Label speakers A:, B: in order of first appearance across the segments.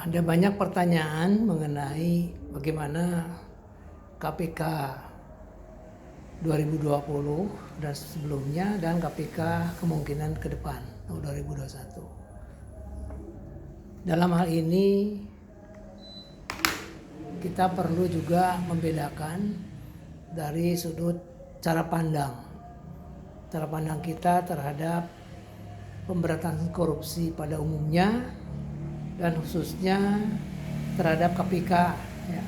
A: Ada banyak pertanyaan mengenai bagaimana KPK 2020 dan sebelumnya dan KPK kemungkinan ke depan tahun 2021. Dalam hal ini kita perlu juga membedakan dari sudut cara pandang kita terhadap pemberantasan korupsi pada umumnya dan khususnya terhadap KPK ya,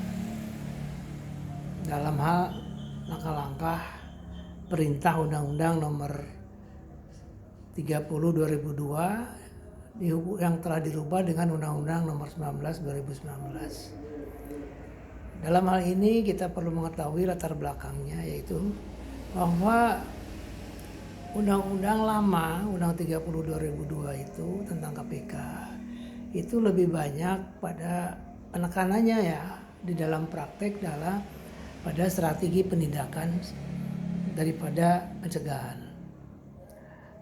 A: dalam hal langkah-langkah perintah Undang-Undang Nomor 30 2002 yang telah dirubah dengan Undang-Undang Nomor 19 2019. Dalam hal ini kita perlu mengetahui latar belakangnya, yaitu bahwa Undang-Undang lama, Undang 30 2002 itu tentang KPK itu lebih banyak pada penekanannya ya di dalam praktek pada strategi penindakan daripada pencegahan.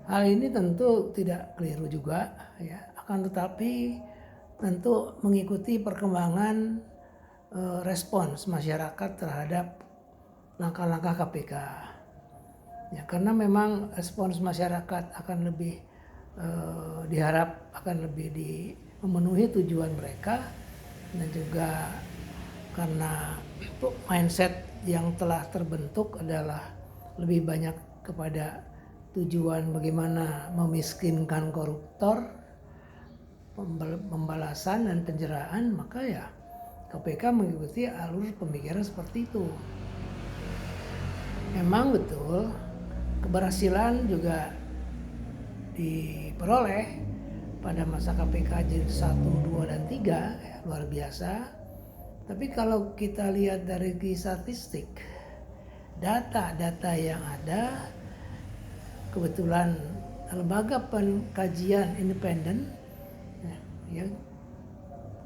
A: Hal ini tentu tidak keliru juga ya, akan tetapi tentu mengikuti perkembangan respons masyarakat terhadap langkah-langkah KPK. Ya, karena memang respons masyarakat akan lebih diharap akan lebih memenuhi tujuan mereka, dan juga karena mindset yang telah terbentuk adalah lebih banyak kepada tujuan bagaimana memiskinkan koruptor, pembalasan dan penjeraan, maka ya KPK mengikuti alur pemikiran seperti itu. Memang betul keberhasilan juga diperoleh pada masa KPK jilid 1, 2, dan 3 ya, luar biasa. Tapi kalau kita lihat dari statistik, data-data yang ada, kebetulan lembaga pengkajian independen ya,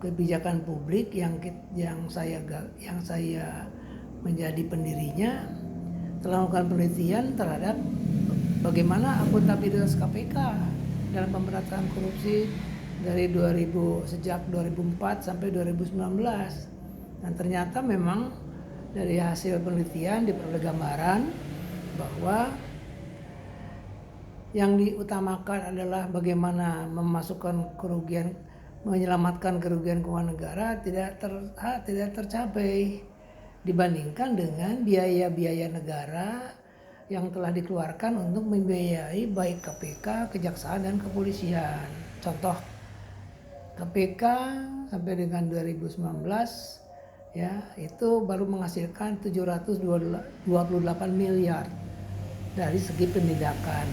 A: kebijakan publik yang saya menjadi pendirinya telah melakukan penelitian terhadap bagaimana akuntabilitas KPK dalam pemberantasan korupsi dari sejak 2004 sampai 2019, dan ternyata memang dari hasil penelitian diperoleh gambaran bahwa yang diutamakan adalah bagaimana menyelamatkan kerugian keuangan negara tidak tercapai dibandingkan dengan biaya-biaya negara yang telah dikeluarkan untuk membiayai baik KPK, Kejaksaan, dan Kepolisian. Contoh, KPK sampai dengan 2019 ya itu baru menghasilkan 728 miliar dari segi penindakan.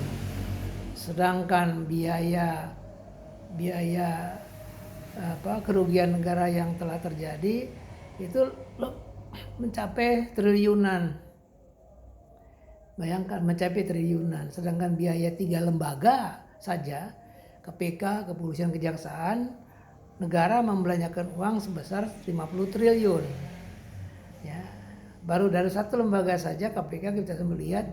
A: Sedangkan biaya kerugian negara yang telah terjadi itu mencapai triliunan. Bayangkan, mencapai triliunan, sedangkan biaya 3 lembaga saja, KPK, Kepolisian, Kejaksaan, negara membelanjakan uang sebesar 50 triliun. Ya, baru dari satu lembaga saja KPK kita bisa melihat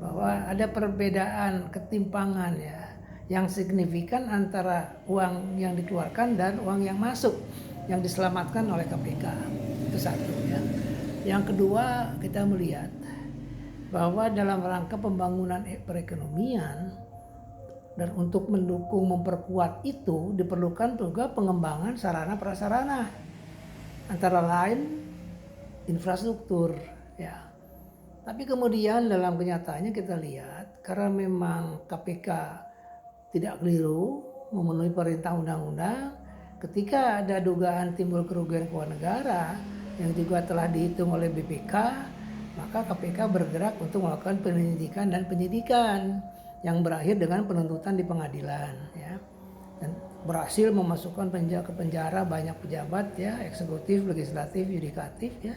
A: bahwa ada perbedaan ketimpangan ya yang signifikan antara uang yang dikeluarkan dan uang yang masuk yang diselamatkan oleh KPK. Itu satu ya. Yang kedua, kita melihat bahwa dalam rangka pembangunan perekonomian dan untuk memperkuat itu diperlukan juga pengembangan sarana prasarana, antara lain infrastruktur ya. Tapi kemudian dalam kenyataannya kita lihat karena memang KPK tidak keliru memenuhi perintah undang-undang, ketika ada dugaan timbul kerugian keuangan negara yang juga telah dihitung oleh BPK, maka KPK bergerak untuk melakukan penyelidikan dan penyidikan yang berakhir dengan penuntutan di pengadilan ya, dan berhasil memasukkan ke penjara banyak pejabat ya, eksekutif, legislatif, yudikatif ya,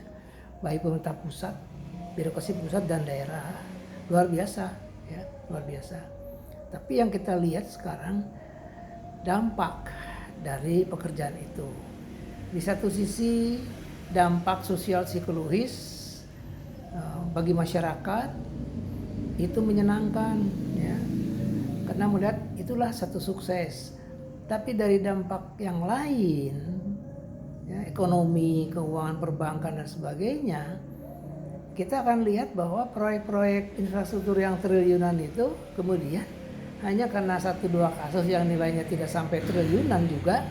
A: baik pemerintah pusat, birokrasi pusat dan daerah. Luar biasa ya, luar biasa. Tapi yang kita lihat sekarang dampak dari pekerjaan itu. Di satu sisi dampak sosial psikologis bagi masyarakat itu menyenangkan ya, karena melihat itulah satu sukses. Tapi dari dampak yang lain ya, ekonomi, keuangan perbankan dan sebagainya, kita akan lihat bahwa proyek-proyek infrastruktur yang triliunan itu kemudian hanya karena 1-2 kasus yang nilainya tidak sampai triliunan juga,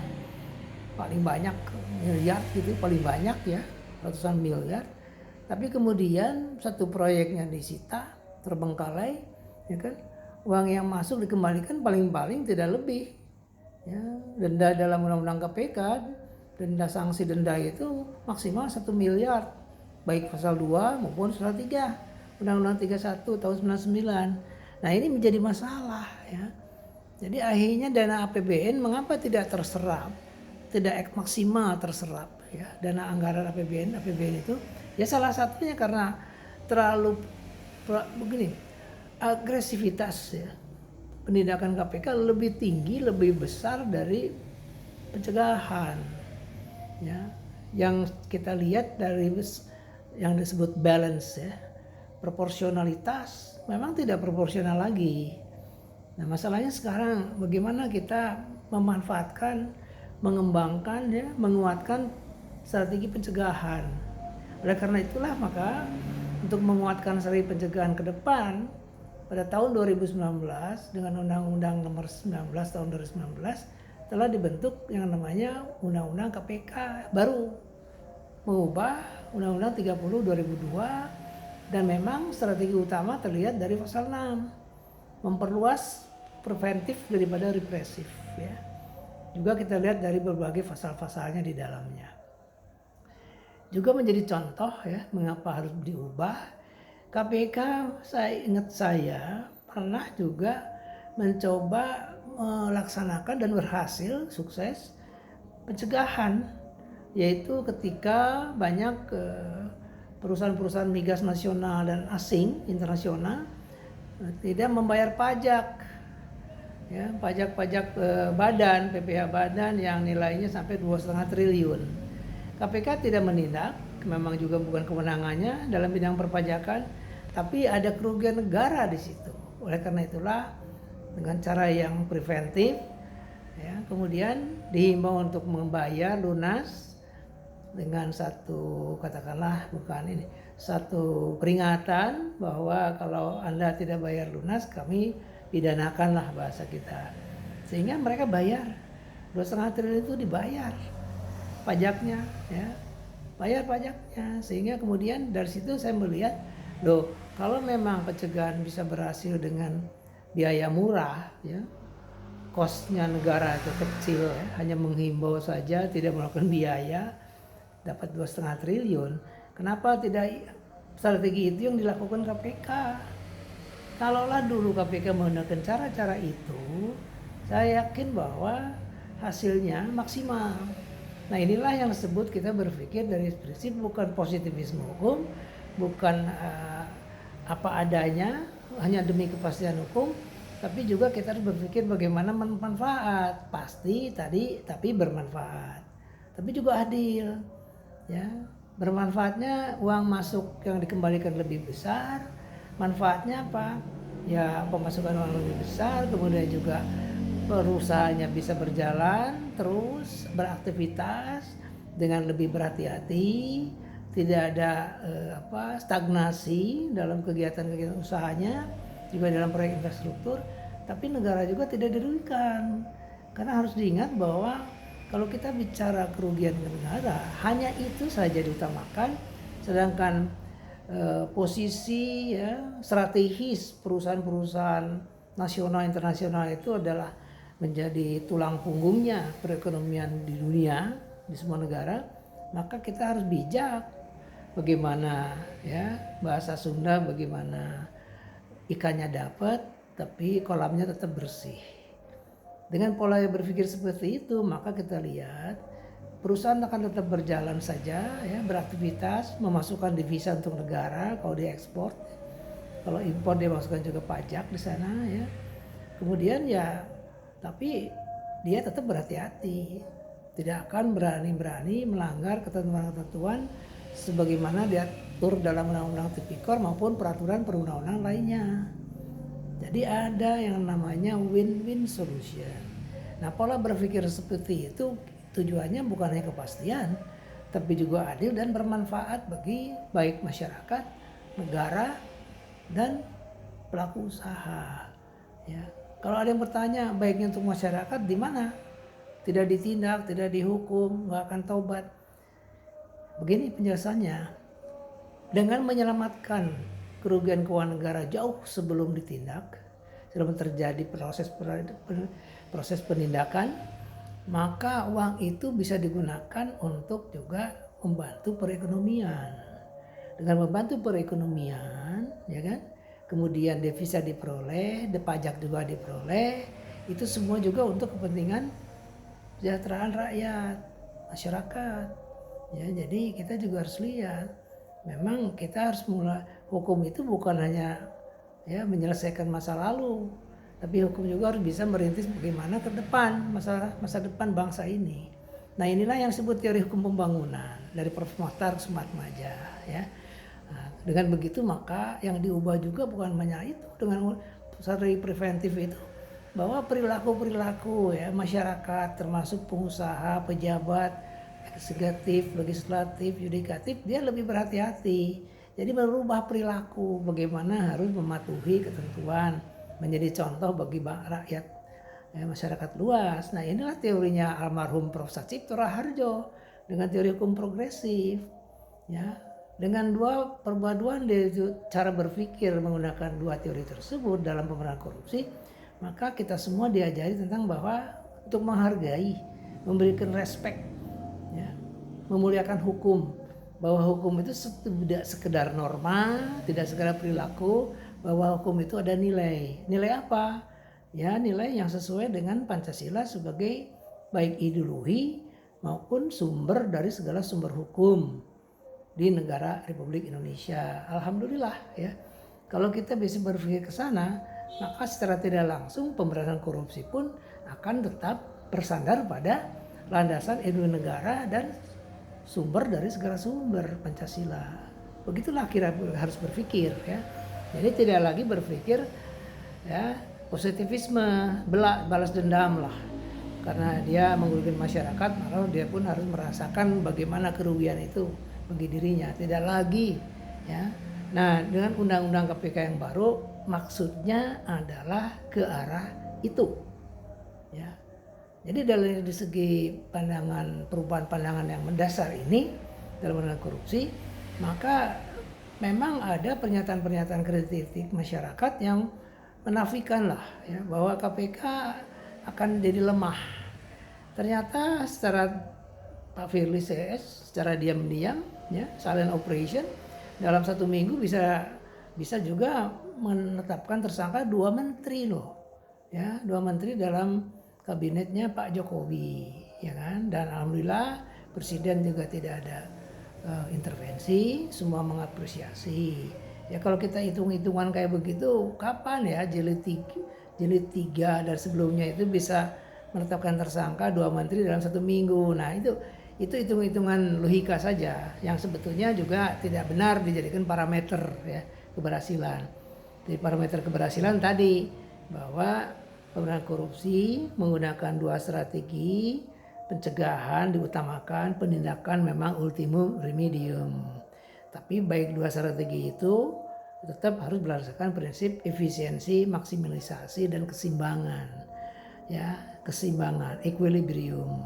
A: paling banyak miliar gitu, paling banyak ya, ratusan miliar. Tapi kemudian satu proyeknya disita, terbengkalai, ya kan? Uang yang masuk dikembalikan paling-paling tidak lebih. Ya, denda dalam undang-undang KPK, denda sanksi denda itu maksimal 1 miliar, baik pasal 2 maupun pasal 3, Undang-Undang 31 tahun 99. Nah ini menjadi masalah ya. Jadi akhirnya dana APBN mengapa tidak terserap, tidak maksimal terserap ya, dana anggaran APBN itu ya salah satunya karena terlalu begini, agresivitas ya, penindakan KPK lebih tinggi, lebih besar dari pencegahan ya. Yang kita lihat dari yang disebut balance ya, proporsionalitas memang tidak proporsional lagi. Nah masalahnya sekarang bagaimana kita memanfaatkan, mengembangkan ya, menguatkan strategi pencegahan. Oleh karena itulah maka untuk menguatkan strategi pencegahan ke depan, pada tahun 2019 dengan Undang-Undang Nomor 19 tahun 2019 telah dibentuk yang namanya Undang-Undang KPK baru, mengubah Undang-Undang 30 2002, dan memang strategi utama terlihat dari pasal 6, memperluas preventif daripada represif ya. Juga kita lihat dari berbagai pasal-pasalnya di dalamnya. Juga menjadi contoh ya mengapa harus diubah. KPK saya pernah juga mencoba melaksanakan dan berhasil sukses pencegahan, yaitu ketika banyak perusahaan-perusahaan migas nasional dan asing internasional tidak membayar pajak ya, pajak badan, PPh badan yang nilainya sampai 2,5 triliun. KPK tidak menindak, memang juga bukan kewenangannya dalam bidang perpajakan, tapi ada kerugian negara di situ. Oleh karena itulah dengan cara yang preventif ya, kemudian dihimbau untuk membayar lunas dengan satu katakanlah bukan ini, satu peringatan bahwa kalau Anda tidak bayar lunas kami pidanakanlah bahasa kita. Sehingga mereka bayar 2,5 triliun itu dibayar pajaknya ya, bayar pajaknya. Sehingga kemudian dari situ saya melihat, loh kalau memang pencegahan bisa berhasil dengan biaya murah ya, kosnya negara itu kecil ya, hanya menghimbau saja tidak melakukan biaya, dapat 2,5 triliun. Kenapa tidak strategi itu yang dilakukan KPK? Kalaulah dulu KPK menggunakan cara-cara itu, saya yakin bahwa hasilnya maksimal. Nah inilah yang disebut kita berpikir dari prinsip bukan positivisme hukum, bukan apa adanya hanya demi kepastian hukum, tapi juga kita harus berpikir bagaimana bermanfaat, pasti tadi tapi bermanfaat, tapi juga adil ya. Bermanfaatnya uang masuk yang dikembalikan lebih besar, manfaatnya apa ya, pemasukan uang lebih besar, kemudian juga perusahaannya bisa berjalan terus beraktivitas dengan lebih berhati-hati, tidak ada stagnasi dalam kegiatan-kegiatan usahanya, juga dalam proyek infrastruktur, tapi negara juga tidak dirugikan. Karena harus diingat bahwa kalau kita bicara kerugian negara hanya itu saja diutamakan, sedangkan posisi ya strategis perusahaan-perusahaan nasional internasional itu adalah menjadi tulang punggungnya perekonomian di dunia, di semua negara, maka kita harus bijak bagaimana ya, bahasa Sunda bagaimana ikannya dapat tapi kolamnya tetap bersih. Dengan pola berpikir seperti itu maka kita lihat perusahaan akan tetap berjalan saja ya, beraktivitas, memasukkan devisa untuk negara kalau diekspor, kalau impor dia masukkan juga pajak di sana ya. Kemudian ya tapi dia tetap berhati-hati, tidak akan berani-berani melanggar ketentuan-ketentuan sebagaimana diatur dalam Undang-Undang Tipikor maupun peraturan perundang-undangan lainnya. Jadi ada yang namanya win-win solution. Nah pola berpikir seperti itu tujuannya bukan hanya kepastian, tapi juga adil dan bermanfaat bagi baik masyarakat, negara, dan pelaku usaha. Ya, kalau ada yang bertanya baiknya untuk masyarakat di mana? Tidak ditindak, tidak dihukum, nggak akan taubat. Begini penjelasannya, dengan menyelamatkan kerugian keuangan negara jauh sebelum ditindak, sebelum terjadi proses penindakan, maka uang itu bisa digunakan untuk juga membantu perekonomian. Dengan membantu perekonomian, ya kan, kemudian devisa diperoleh, pajak juga diperoleh, itu semua juga untuk kepentingan kesejahteraan rakyat, masyarakat. Ya, jadi kita juga harus lihat, memang kita harus mulai, hukum itu bukan hanya ya menyelesaikan masa lalu, tapi hukum juga harus bisa merintis bagaimana ke depan, masa depan bangsa ini. Nah, inilah yang disebut teori hukum pembangunan dari Prof. Mohtar Sumatmaja, ya. Nah, dengan begitu maka yang diubah juga bukan hanya itu, dengan strategi preventif itu, bahwa perilaku ya masyarakat termasuk pengusaha, pejabat, eksekutif, legislatif, yudikatif, dia lebih berhati-hati. Jadi merubah perilaku, bagaimana harus mematuhi ketentuan, menjadi contoh bagi rakyat, masyarakat luas. Nah, inilah teorinya almarhum Prof. Sacipto Raharjo dengan teori hukum progresif. Ya, dengan dua perpaduan cara berpikir menggunakan dua teori tersebut dalam pemberantasan korupsi, maka kita semua diajari tentang bahwa untuk menghargai, memberikan respect, ya, memuliakan hukum, bahwa hukum itu tidak sekedar norma, tidak sekedar perilaku, bahwa hukum itu ada nilai. Nilai apa? Ya, nilai yang sesuai dengan Pancasila sebagai baik ideologi maupun sumber dari segala sumber hukum di negara Republik Indonesia. Alhamdulillah ya. Kalau kita bisa berpikir ke sana, maka secara tidak langsung pemberantasan korupsi pun akan tetap bersandar pada landasan ideologi negara dan sumber dari segala sumber Pancasila. Begitulah kira harus berpikir ya. Jadi tidak lagi berpikir ya positivisme, balas dendam lah. Karena dia merugikan masyarakat, maka dia pun harus merasakan bagaimana kerugian itu bagi dirinya. Tidak lagi ya. Nah, dengan undang-undang KPK yang baru maksudnya adalah ke arah itu. Ya. Jadi dari segi pandangan, perubahan pandangan yang mendasar ini dalam menangani korupsi, maka memang ada pernyataan-pernyataan kritik masyarakat yang menafikan lah ya, bahwa KPK akan jadi lemah. Ternyata secara Pak Firly CS secara diam-diam ya, silent operation, dalam 1 minggu bisa juga menetapkan tersangka 2 menteri loh. Ya, 2 menteri dalam kabinetnya Pak Jokowi, ya kan? Dan alhamdulillah presiden juga tidak ada intervensi, semua mengapresiasi. Ya kalau kita hitung-hitungan kayak begitu, kapan ya jilid 3 dan sebelumnya itu bisa menetapkan tersangka 2 menteri dalam 1 minggu. Nah itu hitung-hitungan logika saja yang sebetulnya juga tidak benar dijadikan parameter ya keberhasilan. Jadi parameter keberhasilan tadi bahwa pemberantasan korupsi menggunakan 2 strategi, pencegahan diutamakan, penindakan memang ultimum remedium. Tapi baik 2 strategi itu tetap harus berdasarkan prinsip efisiensi, maksimalisasi, dan keseimbangan. Ya, keseimbangan, equilibrium.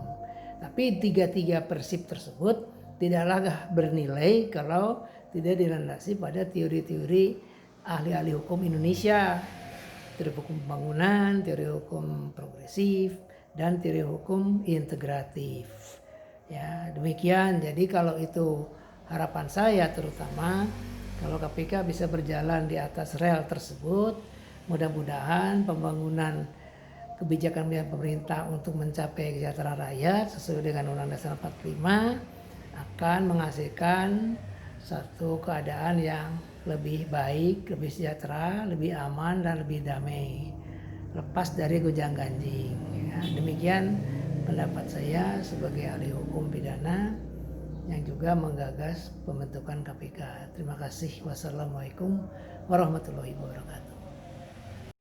A: Tapi 3 prinsip tersebut tidaklah bernilai kalau tidak dilandasi pada teori-teori ahli-ahli hukum Indonesia. Teori hukum pembangunan, teori hukum progresif, dan teori hukum integratif. Ya, demikian. Jadi kalau itu harapan saya terutama kalau KPK bisa berjalan di atas rel tersebut, mudah-mudahan pembangunan kebijakan pemerintah untuk mencapai kesejahteraan rakyat sesuai dengan Undang-Undang Dasar 45 akan menghasilkan satu keadaan yang lebih baik, lebih sejahtera, lebih aman, dan lebih damai, lepas dari gonjang-ganjing. Ya, demikian pendapat saya sebagai ahli hukum pidana yang juga menggagas pembentukan KPK. Terima kasih. Wassalamualaikum warahmatullahi wabarakatuh.